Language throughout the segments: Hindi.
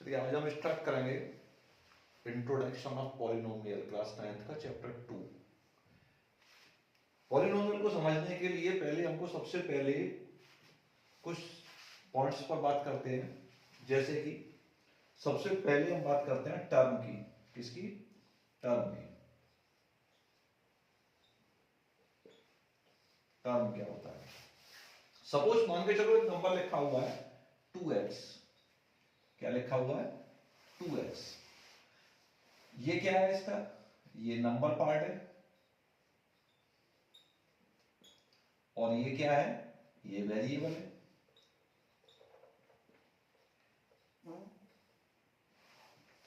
तो आज हम स्टार्ट करेंगे introduction of polynomial class 9th का चैप्टर 2। पॉलिनोमियल को समझने के लिए पहले हमको सबसे पहले कुछ पॉइंट्स पर बात करते हैं। जैसे कि सबसे पहले हम बात करते हैं टर्म की। किसकी? टर्म की। टर्म क्या होता है? सपोज मान के चलो एक नंबर लिखा हुआ है 2x। क्या लिखा हुआ है? 2x। ये क्या है इसका? ये नंबर पार्ट है। और ये क्या है? ये वेरिएबल है।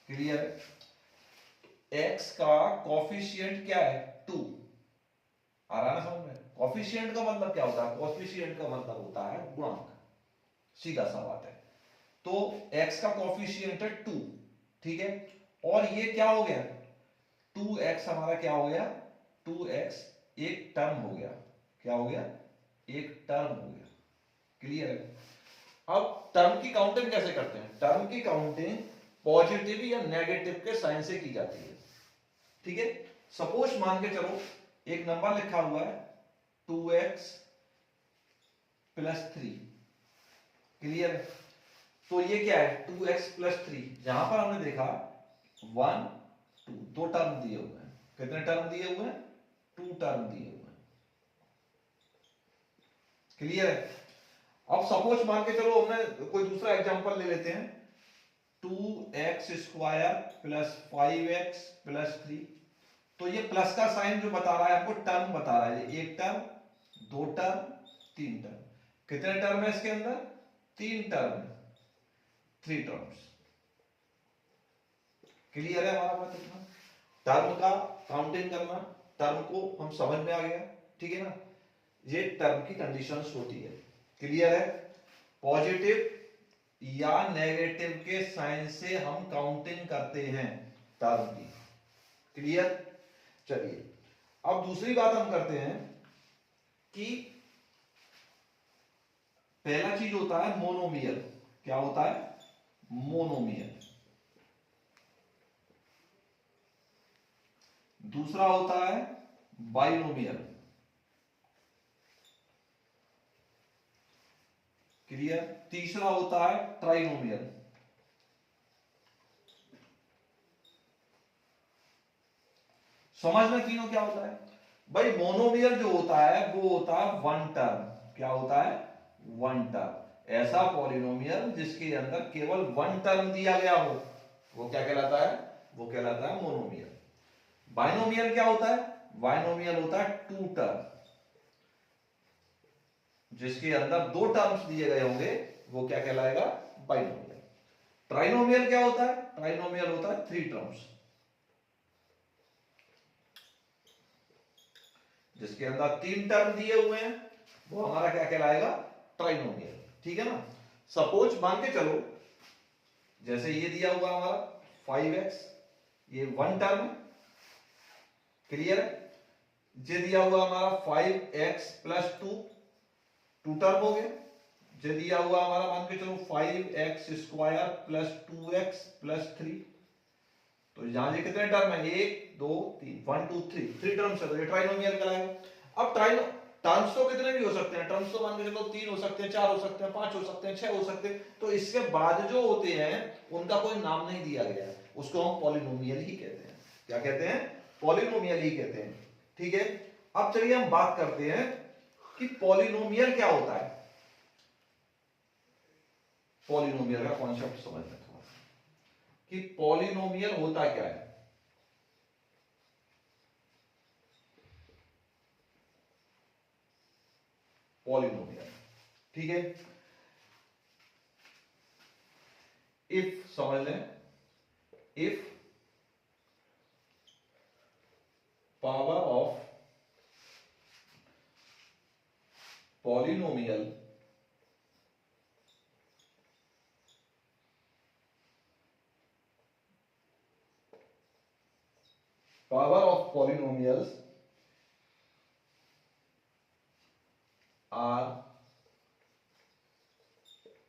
क्लियर है? x का कॉफिशिएंट क्या है? 2। आ रहा है ना समझ में? कॉफिशिएंट का मतलब क्या होता है? कॉफिशिएंट का मतलब होता है गुणांक। सीधा सा बात है। तो x का कॉफिशिएंट है 2, ठीक है। और ये क्या हो गया? 2x हमारा क्या हो गया? 2x एक टर्म हो गया। क्या हो गया? एक टर्म हो गया। क्लियर है? अब टर्म की काउंटिंग कैसे करते हैं? टर्म की काउंटिंग पॉजिटिव या नेगेटिव के साइन से की जाती है। ठीक है। सपोज मान के चलो एक नंबर लिखा हुआ है 2x + 3। क्लियर है? तो ये क्या है? 2x + 3। जहां पर हमने देखा 1 2 दो टर्म दिए हुए हैं। कितने टर्म दिए हुए हैं? 2 टर्म दिए हुए हैं। क्लियर है? अब सपोज मान के चलो हमने कोई दूसरा एग्जांपल ले लेते हैं 2x² + 5x + 3। तो ये प्लस का साइन जो बता रहा है आपको टर्म बता रहा है। एक टर्म, दो टर्म, तीन टर्म। कितने टर्म है इसके अंदर? 3 टर्म, 3 टर्म्स। क्लियर है हमारा बात? इतना टर्म का काउंटिंग करना, टर्म को हम समझ में आ गया। ठीक है ना? ये टर्म की कंडीशंस होती है। क्लियर है? पॉजिटिव या नेगेटिव के साइन से हम काउंटिंग करते हैं टर्म की। क्लियर? चलिए अब दूसरी बात हम करते हैं कि पहला चीज होता है मोनोमियल। क्या होता है? मोनोमियल। दूसरा होता है बाइनोमियल। क्लियर? तीसरा होता है ट्राइनोमियल। समझ में तीनों क्या होता है? भाई मोनोमियल जो होता है वो होता है वन टर्म। क्या होता है? One term. ऐसा पॉलिनोमियल जिसके अंदर केवल वन टर्म दिया गया हो वो क्या कहलाता है? वो कहलाता है मोनोमियल। बाइनोमियल क्या होता है? बाइनोमियल होता है टू टर्म, जिसके अंदर दो टर्म्स दिए गए होंगे वो क्या कहलाएगा? बाइनोमियल। ट्राइनोमियल क्या होता है? ट्राइनोमियल होता है 3 टर्म्स, जिसके अंदर 3 टर्म दिए हुए हैं वो हमारा क्या कहलाएगा? ट्राइनोमियल। ठीक है ना? सपोज मान के चलो जैसे ये दिया हुआ हमारा 5x, ये वन टर्म है। क्लियर है? ये दिया हुआ हमारा 5x + 2, 2 टर्म हो गया। ये दिया हुआ हमारा मान के चलो 5x² + 2x + 3। तो यहां ये कितने टर्म है? 1 2 3, 1 2 3, 3 टर्म्स है। तो ये ट्राइनोमियल कहलाएगा। अब ट्राइनो टर्म्स तो कितने भी हो सकते हैं। टर्म्स तो मान के चलो 3 हो सकते हैं, 4 हो सकते हैं, 5 हो सकते हैं, 6 हो सकते हैं। तो इसके बाद जो होते हैं उनका कोई नाम नहीं दिया गया है, उसको हम पॉलिनोमियल ही कहते हैं। क्या कहते हैं? पॉलिनोमियल ही कहते हैं। ठीक है। अब चलिए हम बात करते हैं कि पॉलिनोमियल क्या होता है। पॉलिनोमियल का कॉन्सेप्ट समझते हैं थोड़ा कि पॉलिनोमियल होता क्या है। पॉलिनोमियल, ठीक है। इफ समझ लें, if power of polynomial are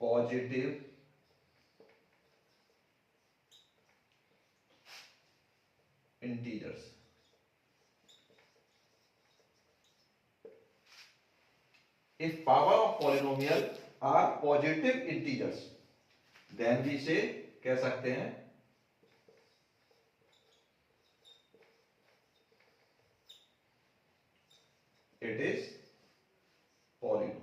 positive integers. If power of polynomial are positive integers, then we say, कह सकते हैं it is polynomial.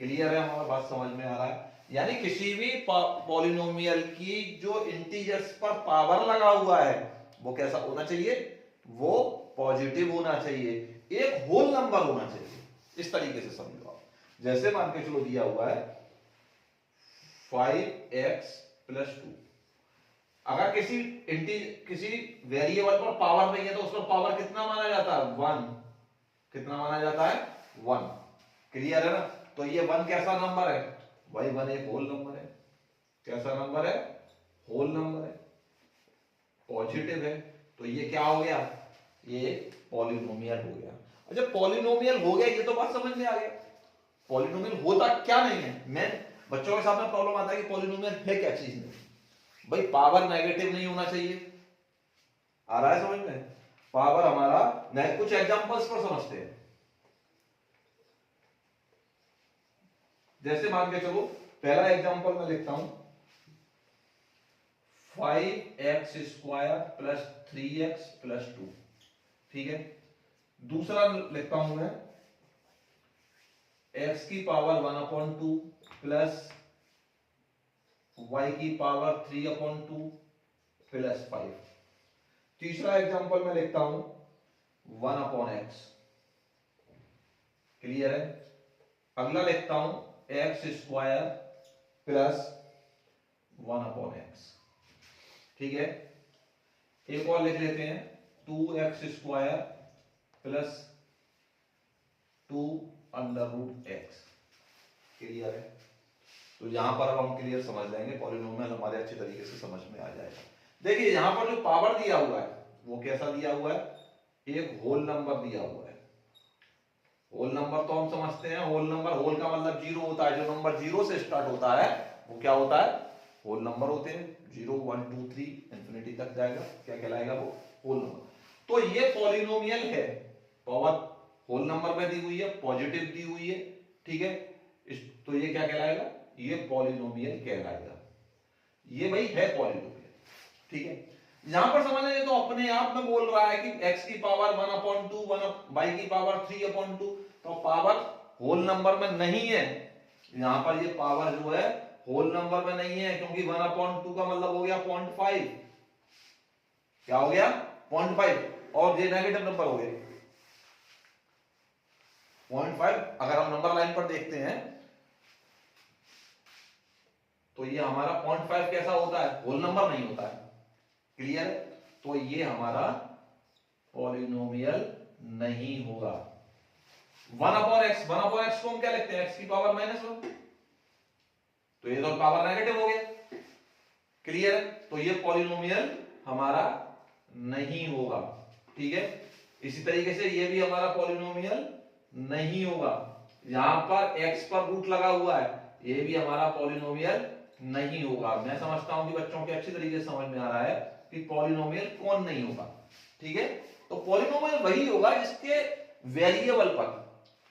क्लियर है? हमारा बात समझ में आ रहा है? यानी किसी भी पॉलिनोमियल की जो इंटीजर्स पर पावर लगा हुआ है वो कैसा होना चाहिए? वो पॉजिटिव होना चाहिए, एक होल नंबर होना चाहिए। इस तरीके से समझो आप। जैसे मान के चलो दिया हुआ है 5x + 2। अगर किसी वेरिएबल पर पावर नहीं है तो उस पर पावर कितना माना जाता है? 1। कितना माना जाता है? 1। क्लियर है ना? तो ये 1 कैसा नंबर है भाई? 1 एक होल नंबर है। कैसा नंबर है? होल नंबर है, पॉजिटिव है। तो ये क्या हो गया? ये पॉलिनोमियल हो गया। अच्छा, पॉलिनोमियल हो गया, ये तो बात समझ में आ गया। पॉलिनोमियल होता क्या नहीं है? मैं बच्चों के सामने प्रॉब्लम आता है कि पॉलिनोमियल है क्या चीज नहीं। भाई पावर नेगेटिव नहीं होना चाहिए। आ रहा है समझ में? पावर हमारा कुछ एग्जांपल्स पर समझते हैं। जैसे मान के चलो पहला एग्जांपल मैं लिखता हूं 5x² + 3x + 2। ठीक है। दूसरा लिखता हूं मैं x⁴ 1/2 प्लस y⁴ 3/2 प्लस 5। तीसरा एग्जांपल मैं लिखता हूं 1/x। क्लियर है? अगला लिखता हूं x² + 1/x। ठीक है। एक और लिख लेते हैं 2x² + 2√x। क्लियर है? तो यहां पर अब हम क्लियर समझ लेंगे, पॉलिनोमियल हमारे अच्छे तरीके से समझ में आ जाएगा। देखिए यहां पर जो पावर दिया हुआ है वो कैसा दिया हुआ है? एक होल नंबर दिया हुआ है। होल नंबर तो हम समझते हैं, होल नंबर, होल का मतलब 0 होता है। जो नंबर 0 से स्टार्ट होता है वो क्या होता है? होल नंबर होते हैं। 0 1 2 3 इंफिनिटी तक जाएगा, क्या कहलाएगा? वो होल नंबर। तो ये पॉलिनोमियल है, पावर होल नंबर में दी हुई है, पॉजिटिव दी हुई है। ठीक है। तो ये क्या कहलाएगा? ये पॉलिनोमियल कहलाएगा। ये भाई है पॉलिनोमियल। ठीक है। यहां पर समझ लें, तो अपने आप में बोल रहा है कि x⁴ 1/2 y⁴ 3/2। तो पावर होल नंबर में नहीं है। यहां पर ये पावर जो है होल नंबर में नहीं है, क्योंकि 1/2 का मतलब हो गया 0.5। क्या हो गया? 0.5। और ये नेगेटिव नंबर हो गया 0.5। अगर हम नंबर लाइन पर देखते हैं तो ये हमारा 0.5 कैसा होता है? होल नंबर नहीं होता है। क्लियर? तो ये हमारा पॉलिनोमियल नहीं होगा। 1/x को हम क्या लिखते हैं? x⁴ -1। तो ये तो पावर नेगेटिव हो गया। क्लियर? तो ये पॉलिनोमियल हमारा नहीं होगा। ठीक है। इसी तरीके से ये भी हमारा पॉलिनोमियल नहीं होगा। यहां पर x पर रूट लगा हुआ है, ये भी हमारा पॉलिनोमियल नहीं होगा। मैं समझता हूं कि बच्चों के अच्छी तरीके से समझ में आ रहा है कि पॉलिनोमियल कौन नहीं होगा। ठीक है। तो पॉलिनोमियल वही होगा जिसके वेरिएबल पर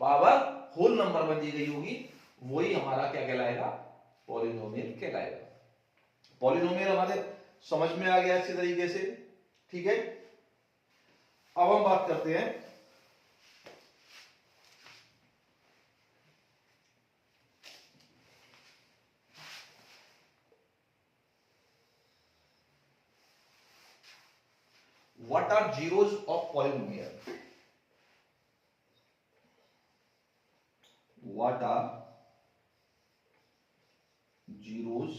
पावर होल नंबर में दी गई होगी, वही हमारा क्या कहलाएगा? पॉलिनोमियल कहलाएगा। पॉलिनोमियल हमारे समझ में आ गया अच्छे तरीके से। ठीक है। अब हम बात करते हैं what are zeros of polynomial? What are zeros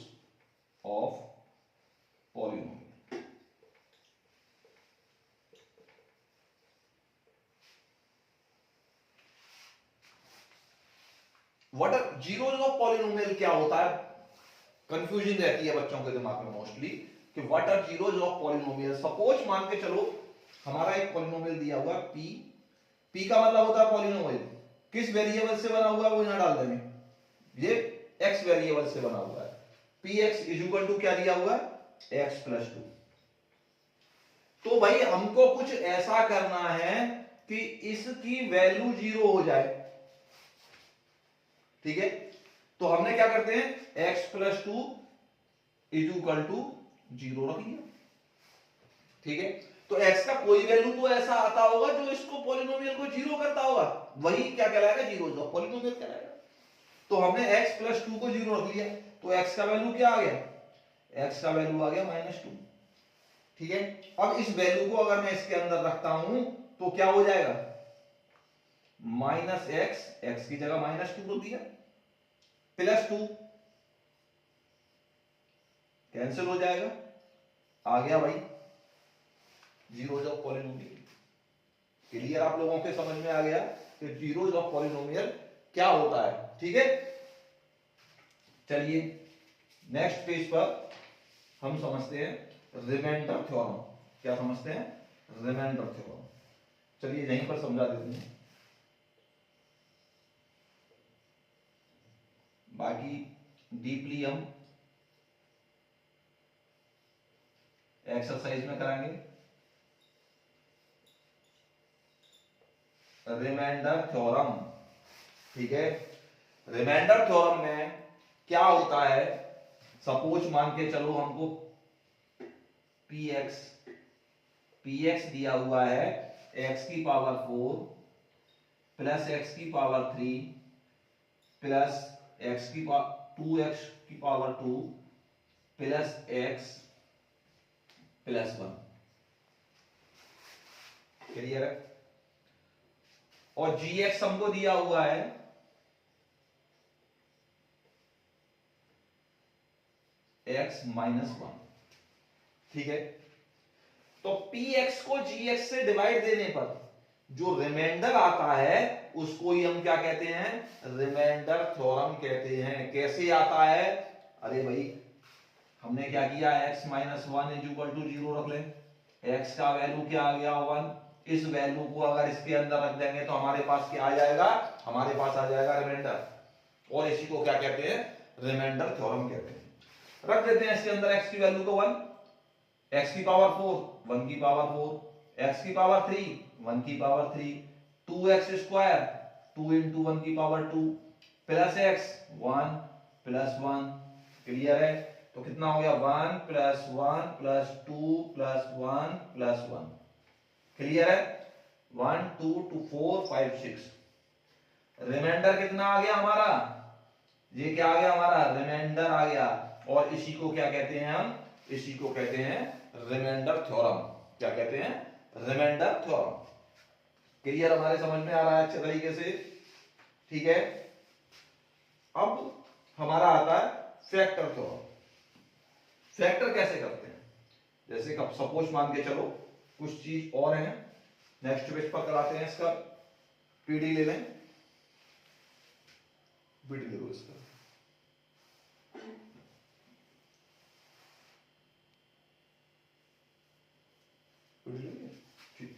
of polynomial? What are zeros of polynomial क्या होता है? कंफ्यूजन रहती है बच्चों के दिमाग में मोस्टली कि what are zeros of polynomial. Suppose मान के चलो हमारा एक पॉलिनोमियल दिया हुआ p। p का मतलब होता है पॉलिनोमियल किस वेरिएबल से बना हुआ है वो यहां डाल देंगे। ये x वेरिएबल से बना हुआ है। P X is equal to क्या दिया हुआ है एक्स प्लस टू। तो भाई हमको कुछ ऐसा करना है कि इसकी वैल्यू 0 हो जाए, ठीक है। तो हमने क्या करते हैं x plus two is equal to 0 रख लिया, ठीक है। तो x का कोई वैल्यू तो ऐसा आता होगा जो इसको पॉलिनोमियल को 0 करता होगा, वही क्या कहलाएगा 0 जो पॉलिनोमियल कहलाएगा। तो हमने x प्लस टू को 0 रख लिया, तो x का वैल्यू क्या आ गया, x का वैल्यू आ गया -2, ठीक है। अब इस वैल्यू को अगर मैं इसके अंदर रखता हूं तो क्या हो जाएगा -x, x की जगह -2 रख दिया, +2 कैंसिल हो जाएगा, आ गया भाई 0 ऑफ पॉलिनोमियल। क्लियर, आप लोगों के समझ में आ गया कि 0 ऑफ पॉलिनोमियल क्या होता है, ठीक है। चलिए नेक्स्ट पेज पर हम समझते हैं रिमाइंडर थ्योरम। क्या समझते हैं, रिमाइंडर थ्योरम। चलिए यहीं पर समझा देते हैं, बाकी डीपली हम एक्सरसाइज में कराएंगे। रिमाइंडर थ्योरम, ठीक है। रिमाइंडर थ्योरम में क्या होता है, सपोज मान के चलो हमको px दिया हुआ है x की पावर 4 प्लस x की पावर 3 प्लस x की पावर 2x की power 2 plus x plus 1। Clear है। और gx हमको दिया हुआ है x -1, ठीक है। तो px को gx से डिवाइड देने पर जो रिमाइंडर आता है उसको ही हम क्या कहते हैं, रिमाइंडर थ्योरम कहते हैं। कैसे आता है, अरे भाई हमने क्या किया, x -1 इज इक्वल टू 0 रख लें, x का वैल्यू क्या आ गया 1, इस वैल्यू को अगर इसके अंदर रख देंगे तो हमारे पास क्या आ जाएगा, हमारे पास आ जाएगा रिमाइंडर, और इसी को क्या कहते हैं, रिमाइंडर थ्योरम कहते हैं। रख देते हैं इसके अंदर x की वैल्यू को 1, x की पावर 4 1 की पावर 4, x की पावर 3 1 की पावर 3, 2x स्क्वायर 2 इंटू 1 की power 2 plus x 1 plus 1। Clear है। तो कितना हो गया 1 plus 1 plus 2 plus 1 plus 1। Clear है। 1 2 2 4 5 6। रिमाइंडर कितना आ गया हमारा, ये क्या आ गया हमारा, रिमाइंडर आ गया। और इसी को क्या कहते हैं हम, इसी को कहते हैं रिमाइंडर थ्योरम। क्या कहते हैं, रिमाइंडर थ्योरम। क्लियर, हमारे समझ में आ रहा है अच्छे तरीके से, ठीक है। अब हमारा आता है फैक्टर थ्योरम। फैक्टर कैसे करते हैं, जैसे कब सपोज मान के चलो कुछ चीज और है, नेक्स्ट पेज पर कराते हैं इसका, पीडी ले लें, पीडी ले लो इसका, पीडी लेंगे, ठीक।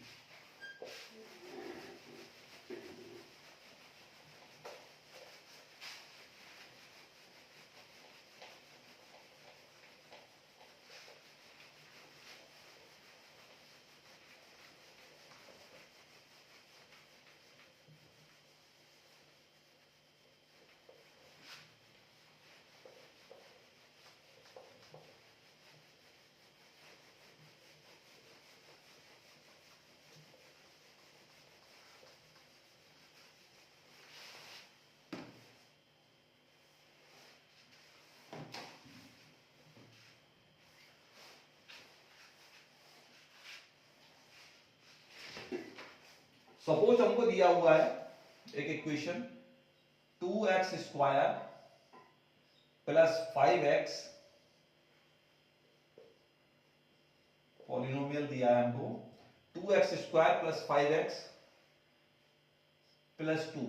सपोज हमको दिया हुआ है एक equation 2x square plus 5x, polynomial दिया है हमको 2x square plus 5x plus 2,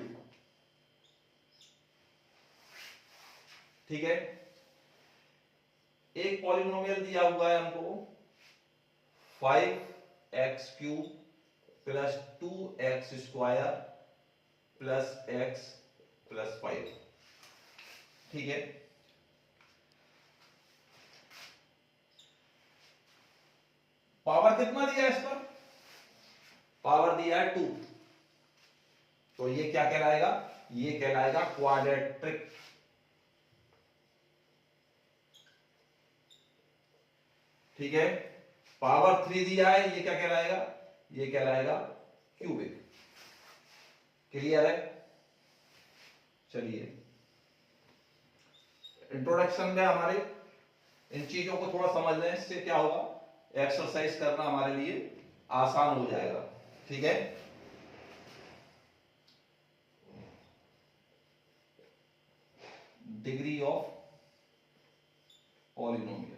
ठीक है। एक पॉलिनोमियल दिया हुआ है हमको 5x cube plus 2x square plus x plus 5, ठीक है। पावर कितना दिया है इस पर? पावर दिया है 2, तो ये क्या कहलाएगा? ये कहलाएगा क्वाड्रेटिक। ठीक है, पावर 3 दिया है, ये क्या कहलाएगा? ये कहलाएगा क्यूबिक। क्लियर है? चलिए, इंट्रोडक्शन में हमारे इन चीजों को थोड़ा समझ लें, इससे क्या होगा, एक्सरसाइज करना हमारे लिए आसान हो जाएगा। ठीक है, degree of polynomial.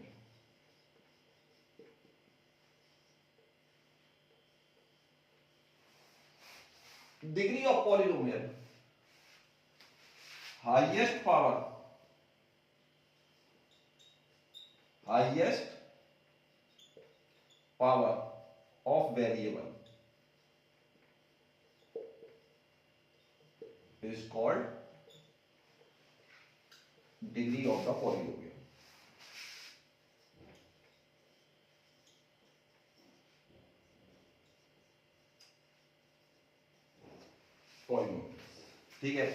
Degree of polynomial, highest power, highest power of variable is called degree of the polynomial. ठीक है,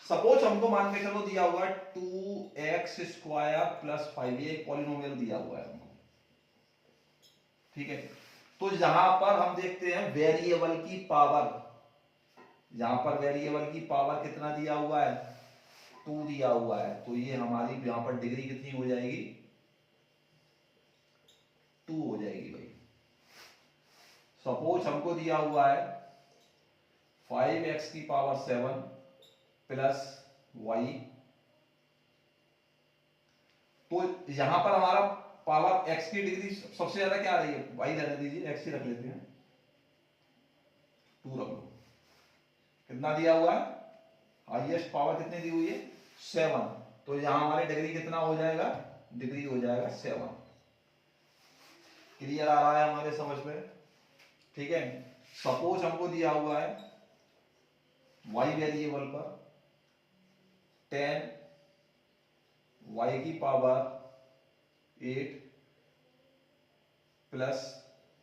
सपोज हमको मान के चलो दिया हुआ 2x स्क्वायर प्लस 5, ये एक पॉलिनोमियल दिया हुआ है हमको। ठीक है, तो यहां पर हम देखते हैं वेरिएबल की पावर, यहां पर वेरिएबल की पावर कितना दिया हुआ है? 2 दिया हुआ है, तो ये हमारी यहां पर डिग्री कितनी हो जाएगी? 2 हो जाएगी भाई। सपोज हमको दिया हुआ है 5x की पावर 7 प्लस y, तो यहां पर हमारा पावर x की डिग्री सबसे ज्यादा क्या आ रही है? y रहने दीजिए, x ही रख लेते हैं, 2 रख लो। कितना दिया हुआ है? हाईएस्ट पावर कितनी दी हुई है? 7, तो यहां हमारी डिग्री कितना हो जाएगा? डिग्री हो जाएगा 7। क्लियर आ रहा है हमारे समझ में? ठीक है, सपोज हमको दिया हुआ है y वेरिएबल पर 10 y की पावर 8 प्लस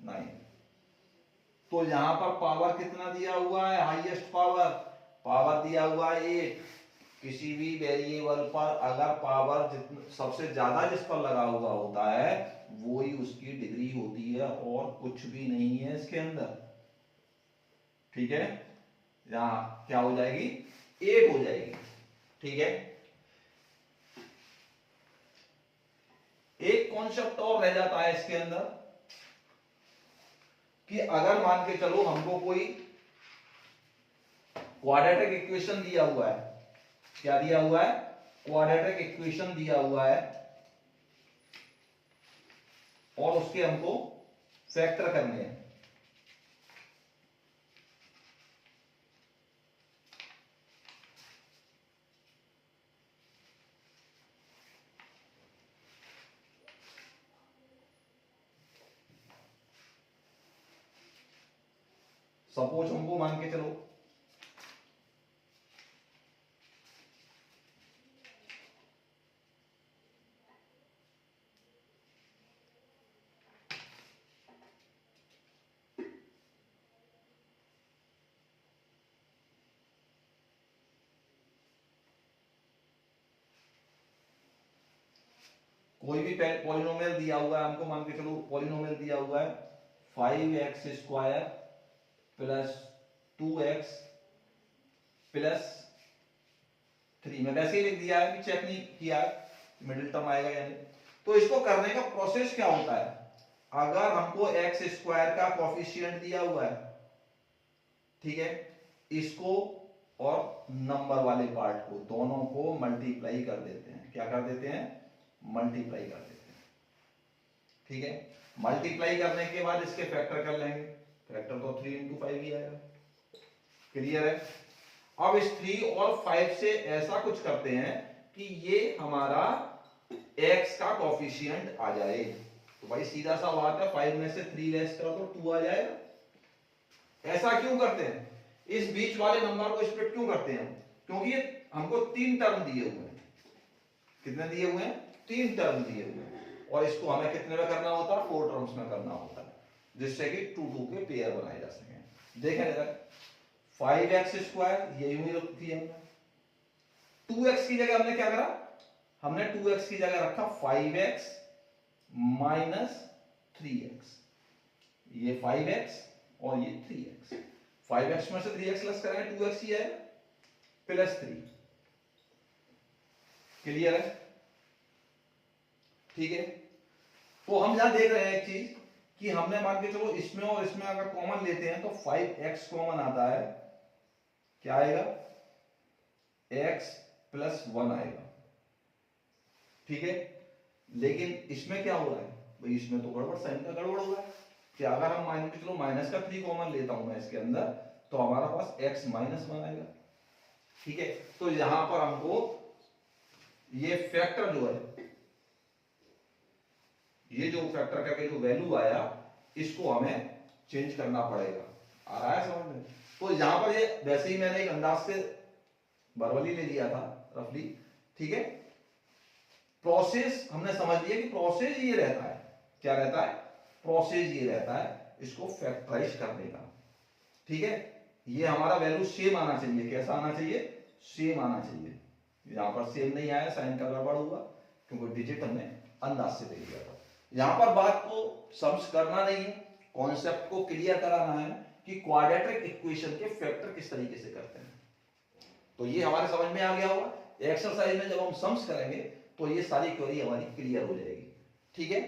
9, तो यहां पर पावर कितना दिया हुआ है? हाईएस्ट पावर, पावर दिया हुआ है 8। किसी भी वेरिएबल पर अगर पावर सबसे ज्यादा जिस पर लगा हुआ होता है वो ही उसकी डिग्री होती है, और कुछ भी नहीं है इसके अंदर। ठीक है, यहां क्या हो जाएगी? 8 हो जाएगी। ठीक है, एक कॉन्सेप्ट और रह जाता है इसके अंदर कि अगर मान के चलो हमको कोई क्वाड्रेटिक इक्वेशन दिया हुआ है, क्या दिया हुआ है? क्वाड्रेटिक इक्वेशन दिया हुआ है, और उसके हमको फैक्टर करने हैं। सपोज हमको मान के चलो कोई भी पॉलिनोमियल दिया हुआ है हमको, मान के चलो पॉलिनोमियल दिया हुआ है 5x square plus 2x plus 3, मैं वैसे ही लिख दिया है कि चेक नहीं किया मिडिल टर्म आएगा या नहीं। तो इसको करने का प्रोसेस क्या होता है? अगर हमको x स्क्वायर का कोफिशिएंट दिया हुआ है, ठीक है, इसको और नंबर वाले पार्ट को दोनों को मल्टीप्लाई कर देते हैं। क्या कर देते हैं? मल्टीप्लाई कर देते हैं। ठीक है, मल्टीप्लाई करने के बाद इसके फैक्टर कर लेंगे, फैक्टर तो 3 into 5 ही आएगा। क्लियर है? अब इस 3 और 5 से ऐसा कुछ करते हैं कि ये हमारा x का कोफिशिएंट आ जाए। तो भाई सीधा सा बात है, 5 में से 3 लेस करो तो 2 आ जाएगा। ऐसा क्यों करते हैं? इस बीच वाले नंबर को स्प्लिट क्यों करते हैं? क्योंकि ये हमको 3 टर्म दिए हुए हैं। कितने दिए हुए हैं? 3 टर्म दिए हुए हैं, और इसको हमें कितने में करना होता है? 4 टर्म्स में करना होता है। जिससे कि 2 2 के पेयर बनाए जा सके। देखें जरा 5x² ये यूं ही रख दिया हमने, 2x की जगह हमने क्या करा, हमने 2x की जगह रखा 5x माइनस 3x, ये 5x और ये 3x, 5x में से 3x लेस करेंगे 2x ही आएगा प्लस 3। क्लियर है? ठीक है। तो हम यहां देख रहे हैं एक चीज कि हमने मान के चलो इसमें और इसमें अगर कॉमन लेते हैं तो 5x कॉमन आता है, क्या आएगा, x प्लस 1 आएगा। ठीक है। लेकिन इसमें क्या हो रहा है भाई, इसमें तो गड़बड़, साइन का गड़बड़ हो रहा है कि अगर हम मान के चलो माइनस का 3 कॉमन लेता हूं मैं इसके अंदर, तो हमारा पास x माइनस 1 आएगा। ठीक है। तो यहां पर हमको ये फैक्टर जो है, ये जो फैक्टर का जो वैल्यू आया, इसको हमें चेंज करना पड़ेगा। आ रहा है समझ में? तो यहां पर ये वैसे ही मैंने एक अंदाज से वर्बली ले लिया था रफली। ठीक है। प्रोसेस हमने समझ लिया कि प्रोसेस ये रहता है, क्या रहता है, प्रोसेस ये रहता है इसको फैक्टराइज करने का। ठीक है। ये हमारा वैल्यू सेम आना चाहिए। कैसा आना चाहिए? सेम आना चाहिए। यहां पर सेम नहीं आया, साइन का गड़बड़ हुआ क्योंकि डिजिट हमने अंदाज से दे दिया था। यहां पर बात को सम्स करना नहीं है, कॉन्सेप्ट को क्लियर कराना है कि क्वाड्रेटिक इक्वेशन के फैक्टर किस तरीके से करते हैं। तो ये हमारे समझ में आ गया होगा। एक्सरसाइज में जब हम सम्स करेंगे तो ये सारी क्वेरी हमारी क्लियर हो जाएगी। ठीक है।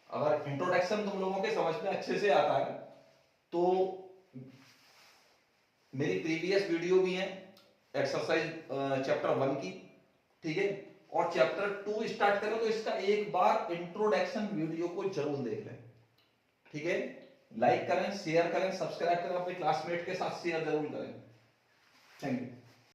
अगर इंट्रोडक्शन तुम लोगों के समझ में अच्छे से आता है तो मेरी प्रीवियस वीडियो भी है एक्सरसाइज चैप्टर 1 की। ठीक है। और चैप्टर 2 स्टार्ट करें तो इसका एक बार इंट्रोडक्शन वीडियो को जरूर देख लें। ठीक है। लाइक करें, शेयर करें, सब्सक्राइब करें, अपने क्लासमेट के साथ शेयर जरूर करें। Thank you.